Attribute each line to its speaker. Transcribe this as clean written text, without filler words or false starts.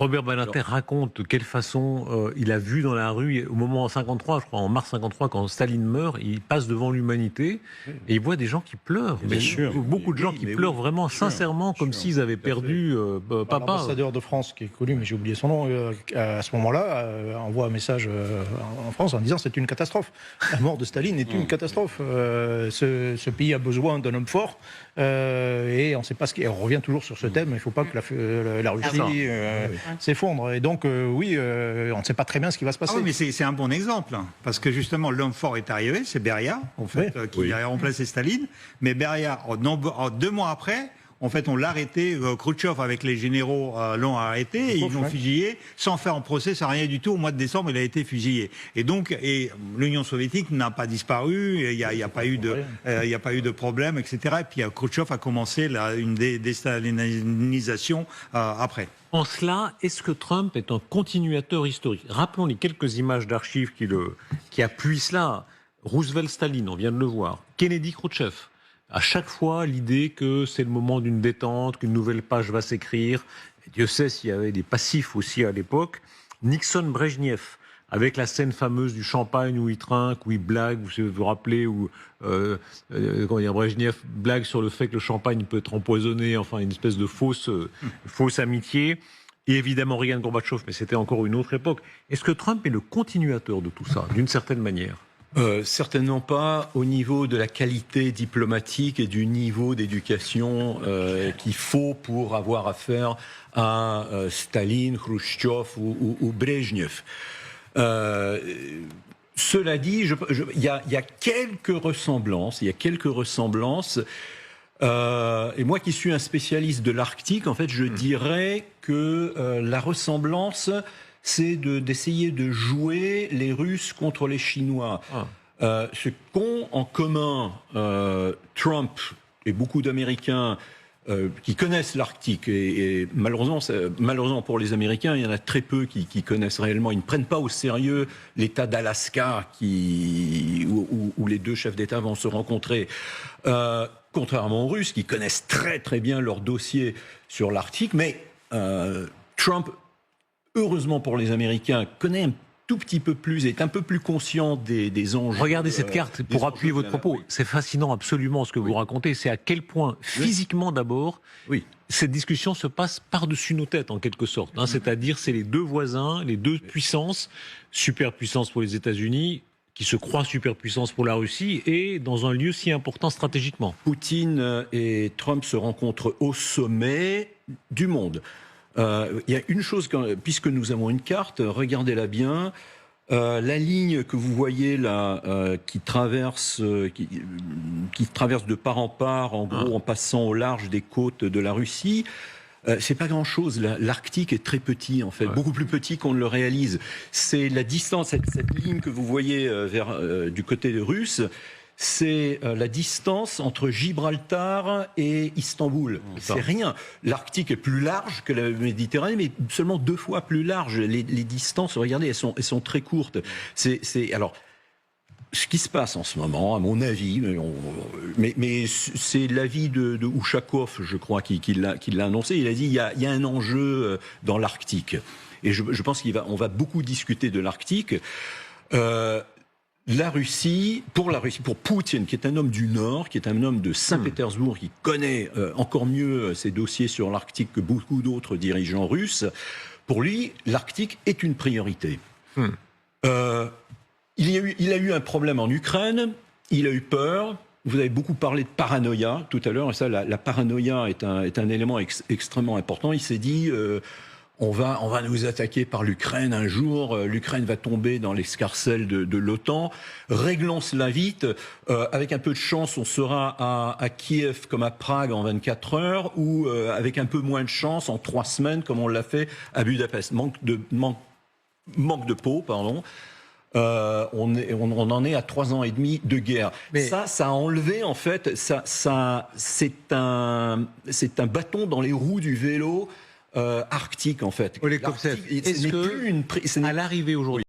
Speaker 1: Robert Badinter raconte de quelle façon il a vu dans la rue, au moment en 53, je crois, en mars 53, quand Staline meurt, il passe devant l'humanité et il voit des gens qui pleurent.
Speaker 2: Bien sûr.
Speaker 1: Beaucoup de gens qui pleurent vraiment sincèrement, comme s'ils avaient perdu papa.
Speaker 3: L'ambassadeur de France, qui est connu, mais j'ai oublié son nom, à ce moment-là, envoie un message en France en disant c'est une catastrophe. La mort de Staline est une catastrophe. Ce pays a besoin d'un homme fort et on ne sait pas ce qui. On revient toujours sur ce thème. Il ne faut pas que la Russie s'effondre. Et donc, oui, on ne sait pas très bien ce qui va se passer.
Speaker 2: Ah oui, mais c'est un bon exemple, hein, parce que justement, l'homme fort est arrivé, c'est Beria, en fait, qui a remplacé Staline. Mais Beria, 2 mois après, en fait, on l'a arrêté. Khrouchtchev, avec les généraux, l'ont arrêté. Et ils l'ont fusillé, sans faire un procès, sans rien du tout. Au mois de décembre, il a été fusillé. Et donc, l'Union soviétique n'a pas disparu. Il n'y a pas eu de problème, etc. Et puis, Khrouchtchev a commencé une déstalinisation après.
Speaker 1: En cela, est-ce que Trump est un continuateur historique? Rappelons les quelques images d'archives qui appuient cela. Roosevelt-Staline, on vient de le voir. Kennedy-Khrouchtchev. À chaque fois, l'idée que c'est le moment d'une détente, qu'une nouvelle page va s'écrire. Et Dieu sait s'il y avait des passifs aussi à l'époque. Nixon-Brejnev, avec la scène fameuse du champagne où il trinque, où il blague, vous vous rappelez, où Brejnev blague sur le fait que le champagne peut être empoisonné, enfin une espèce de fausse amitié. Et évidemment Reagan-Gorbatchev, mais c'était encore une autre époque. Est-ce que Trump est le continuateur de tout ça, d'une certaine manière ?
Speaker 4: Certainement pas au niveau de la qualité diplomatique et du niveau d'éducation qu'il faut pour avoir affaire à Staline, Khrouchtchev ou Brejnev. Cela dit, il y a quelques ressemblances. Et moi qui suis un spécialiste de l'Arctique, en fait, je dirais que la ressemblance, c'est d'essayer de jouer les Russes contre les Chinois. Ce qu'ont en commun Trump et beaucoup d'Américains qui connaissent l'Arctique, et malheureusement pour les Américains, il y en a très peu qui connaissent réellement. Ils ne prennent pas au sérieux l'État d'Alaska où les deux chefs d'État vont se rencontrer. Contrairement aux Russes, qui connaissent très très bien leur dossier sur l'Arctique, mais Trump, heureusement pour les Américains, connaît un tout petit peu plus, est un peu plus conscient des enjeux.
Speaker 1: Regardez cette carte pour appuyer votre propos. Oui. C'est fascinant absolument ce que vous racontez. C'est à quel point, physiquement d'abord, cette discussion se passe par-dessus nos têtes en quelque sorte. C'est-à-dire c'est les deux voisins, les deux puissances, superpuissance pour les États-Unis, qui se croient superpuissance pour la Russie, et dans un lieu si important stratégiquement.
Speaker 4: Poutine et Trump se rencontrent au sommet du monde. Il y a une chose, puisque nous avons une carte, regardez-la bien, la ligne que vous voyez là, qui traverse de part en part, en gros en passant au large des côtes de la Russie, c'est pas grand-chose. L'Arctique est très petit, en fait, beaucoup plus petit qu'on ne le réalise. C'est la distance, cette ligne que vous voyez du côté russe, c'est la distance entre Gibraltar et Istanbul. C'est rien. L'Arctique est plus large que la Méditerranée, mais seulement 2 fois plus large. Les distances, regardez, elles sont très courtes. Alors, ce qui se passe en ce moment, à mon avis, mais c'est l'avis de Ushakov, je crois, qui l'a annoncé. Il a dit il y a un enjeu dans l'Arctique. Et je pense qu'on va beaucoup discuter de l'Arctique. La Russie, pour Poutine, qui est un homme du Nord, qui est un homme de Saint-Pétersbourg, qui connaît encore mieux ses dossiers sur l'Arctique que beaucoup d'autres dirigeants russes, pour lui, l'Arctique est une priorité. Il a eu un problème en Ukraine, il a eu peur. Vous avez beaucoup parlé de paranoïa tout à l'heure, et ça, la paranoïa est un élément extrêmement important. Il s'est dit, on va nous attaquer par l'Ukraine un jour, l'Ukraine va tomber dans l'escarcelle de l'OTAN, réglons cela vite, avec un peu de chance, on sera à Kiev comme à Prague en 24 heures, ou avec un peu moins de chance, en 3 semaines, comme on l'a fait à Budapest. Manque de peau, pardon. On en est à 3 ans et demi de guerre. Mais ça a enlevé, en fait, c'est un bâton dans les roues du vélo arctique, en fait.
Speaker 1: Est-ce que, à l'arrivée aujourd'hui,